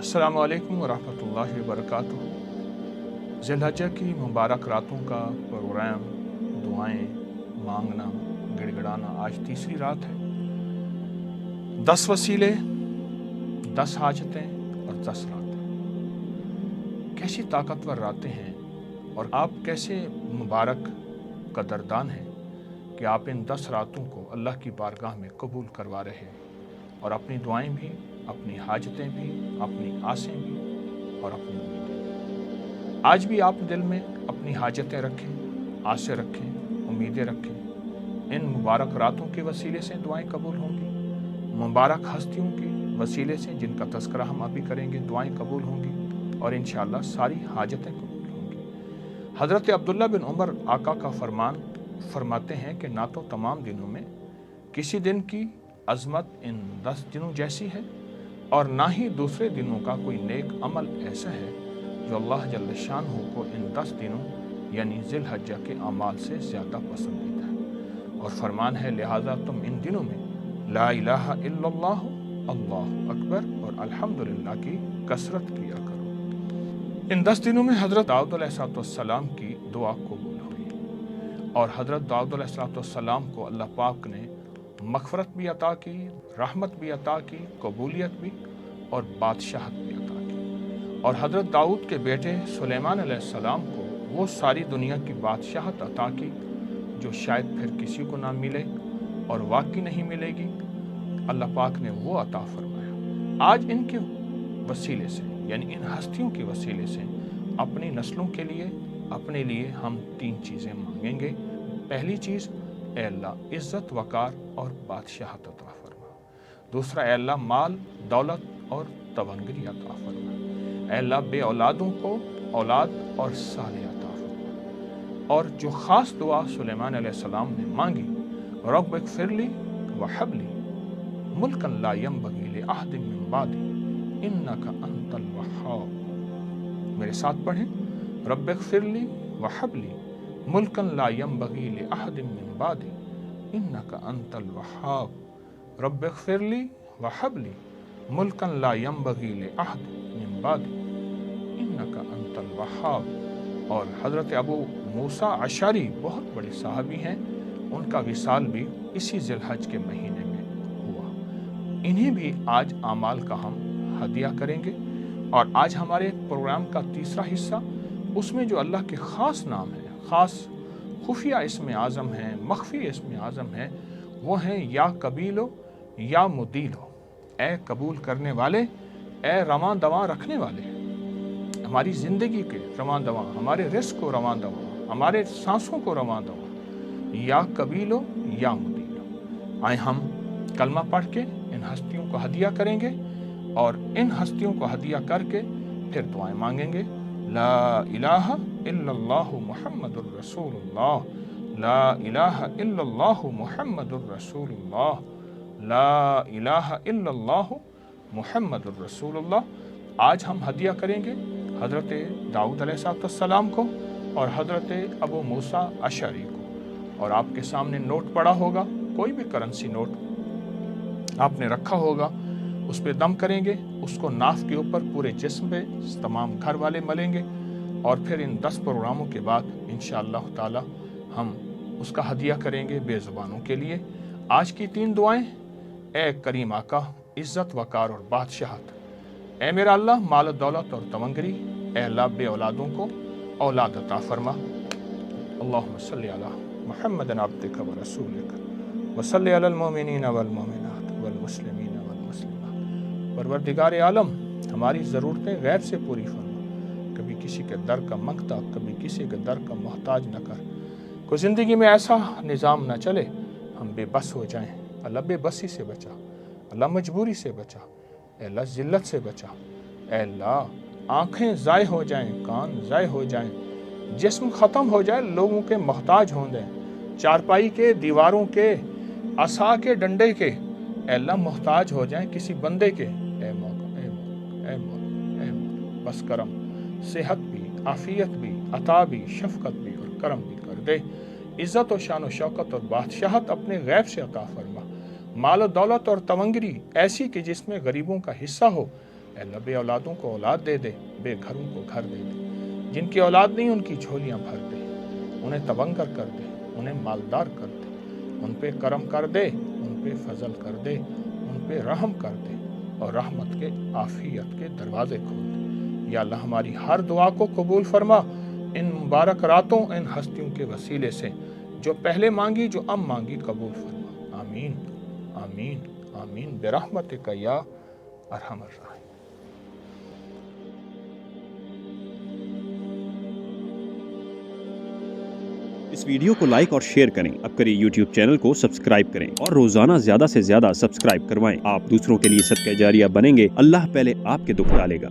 अस्सलामु अलैकुम वरहमतुल्लाहि वबरकातुहू। ज़िलहज्जा की मुबारक रातों का प्रोग्राम दुआएं मांगना गिड़गिड़ाना आज तीसरी रात है। 10 वसीले, 10 हाजतें और 10 रातें। कैसी ताकतवर रातें हैं और आप कैसे मुबारक कदरदान हैं कि आप इन 10 रातों को अल्लाह की बारगाह में कबूल करवा रहे हैं और अपनी दुआएं भी, अपनी हाजतें भी, अपनी आसें भी और अपनी उम्मीदें। आज भी आप दिल में अपनी हाजतें रखें, आसें रखें, उम्मीदें रखें। इन मुबारक रातों के वसीले से दुआएं कबूल होंगी, मुबारक हस्तियों के वसीले से जिनका तज़किरा हम अभी करेंगे दुआएं कबूल होंगी और इंशाअल्लाह सारी हाजतें कबूल होंगी। हज़रत अब्दुल्ला बिन उमर आका का फरमान फरमाते हैं कि ना तो तमाम दिनों में किसी दिन की अज़मत इन 10 दिनों जैसी है और ना ही दूसरे दिनों का कोई नेक अमल ऐसा है जो अल्लाह जल्ल शानहू को इन 10 दिनों यानी ज़िलहज्जा के अमाल से ज़्यादा पसंदीदा है। और फरमान है लिहाजा तुम इन दिनों में ला इलाहा इल्लल्लाह, अल्लाहु अकबर और अल्हम्दुलिल्लाह की कसरत किया करो। इन 10 दिनों में हज़रत दाऊद अलैहिस्सलाम की दुआ कबूल हुई और हज़रत दाऊद अलैहिस्सलाम को अल्लाह पाक ने मग़फ़िरत भी अता की, रहमत भी अता की, कबूलियत भी और बादशाहत भी अता की। और हज़रत दाऊद के बेटे सुलेमान अलैहिस्सलाम को वो सारी दुनिया की बादशाहत अता की जो शायद फिर किसी को ना मिले और वाकई नहीं मिलेगी। अल्लाह पाक ने वो अता फरमाया। आज इनके वसीले से यानी इन हस्तियों के वसीले से अपनी नस्लों के लिए, अपने लिए हम 3 चीज़ें मांगेंगे। पहली चीज़, ऐ अल्लाह इज़्ज़त वक़ार और बादशाहत अता फरमा। दूसरा, ऐ अल्लाह माल दौलत और तवंगरी अता फरमा। ऐ अल्लाह बे औलादों को औलाद और साले अता फरमा। और जो ख़ास दुआ सुलेमान अलैहिस्सलाम ने मांगी, रब्ब इग़फ़िरली व हबली मुल्कन ला यंबग़ी लि अहदिन मिन बादी इन्नका अंतल वह्हाब। मेरे साथ पढ़ें, रब्ब इग़फ़िरली व हबली मुल्कन ला यंबग़ी लि अहदिन मिन बादी इन्नका अंतल वह्हाब। रब्ब इग़फ़िरली व हबली मुल्कन ला यंबग़ी लि अहदिन मिन बादी इन्नका अंतल वह्हाब। और हज़रत अबू मूसा अशअरी बहुत बड़े सहाबी हैं, उनका विसाल भी इसी ज़िलहज के महीने में हुआ। इन्हीं भी आज आमाल का हम हदिया करेंगे। और आज हमारे प्रोग्राम का तीसरा हिस्सा, उसमें जो अल्लाह के ख़ास नाम है, ख़ास खुफिया इसमें आज़म है, मख्फी इसमें आज़म है, वो हैं या कबीलो या मुदीलो। ए कबूल करने वाले, ए रवां दवां रखने वाले, हमारी ज़िंदगी के रवां दवां, हमारे रिस्क को रवां दवां, हमारे सांसों को रवां दवां, या कबीलो या मुदीलो। आए हम कलमा पढ़ के इन हस्तियों को हदिया करेंगे और इन हस्तियों को हदिया करके फिर दुआएं मांगेंगे। ला इलाहा इल्लल्लाहु मुहम्मदुर रसूलुल्लाह, ला इलाहा इल्लल्लाहु मुहम्मदुर रसूलुल्लाह, ला इलाहा इल्लल्लाहु मुहम्मदुर रसूलुल्लाह। आज हम हदिया करेंगे हज़रत दाऊद अलैहिस्सलाम को और हज़रत अबू मूसा अशअरी को। और आपके सामने नोट पड़ा होगा, कोई भी करेंसी नोट आपने रखा होगा, उस पर दम करेंगे, उसको नाफ के ऊपर पूरे जिस्म पे तमाम घर वाले मलेंगे और फिर इन 10 प्रोग्रामों के बाद इंशाअल्लाह ताला हम उसका हदिया करेंगे बेज़ुबानों के लिए। आज की 3 दुआएं, ए करीम आका इज़्ज़त वक़ार और बादशाहत। ए मेरा अल्लाह माल दौलत और तवंगरी, ए अल्लाह बे औलादों को औलाद अता फरमा। अल्लाहुम्मा सल्लि अला मुहम्मदिन अब्दिका व रसूलिका व सल्लि अलल मुमिनीना वल मुमिनात वल मुस्लिमीना वल मुस्लिमात। परवरदिगार आलम, हमारी ज़रूरतें गैर से पूरी फरमा, कभी किसी के दर का मंगता, कभी किसी के दर का मोहताज न कर। कोई ज़िंदगी में ऐसा निज़ाम न चले हम बेबस हो जाएं। अल्लाह बेबसी से बचा, अल्लाह मजबूरी से बचा, अल्लाह ज़िल्लत से बचा। अल्लाह आँखें ज़ाय हो जाएं, कान ज़ाय हो जाएं, जिस्म ख़त्म हो जाए, लोगों के मोहताज हों दें, चारपाई के, दीवारों के, असा के, डंडे के अल्लाह मोहताज हो जाएं किसी बंदे के। ए मौका, ए मौका, ए मौका, ए मौका, बस करम, सेहत भी, आफियत भी, अता भी, शफ़क़त भी और करम भी कर दे। इज़्ज़त और शान और शौकत और बादशाहत अपने गैब से अता फरमा। माल दौलत और तवंगरी ऐसी कि जिसमें गरीबों का हिस्सा हो, اے اللہ بے اولادوں کو اولاد دے دے، بے گھروں کو گھر دے دے، جن کی اولاد نہیں ان کی جھولیاں بھر دے، انہیں تبنگر کر دے، انہیں مالدار کر دے، ان پہ کرم کر دے، ان پہ فضل کر دے، ان پہ رحم کر دے اور رحمت کے عافیت کے دروازے کھول دے۔ یا اللہ ہماری ہر دعا کو قبول فرما، ان مبارک راتوں، ان ہستیوں کے وسیلے سے جو پہلے مانگی، جو اب مانگی، قبول فرما۔ آمین آمین آمین برحمتک یا ارحم الراحمین۔ اس ویڈیو کو لائک اور شیئر کریں، اب کریں یوٹیوب چینل کو سبسکرائب کریں اور روزانہ زیادہ سے زیادہ سبسکرائب کروائیں۔ آپ دوسروں کے لیے صدقہ جاریہ بنیں گے، اللہ پہلے آپ کے دکھ ڈالے گا۔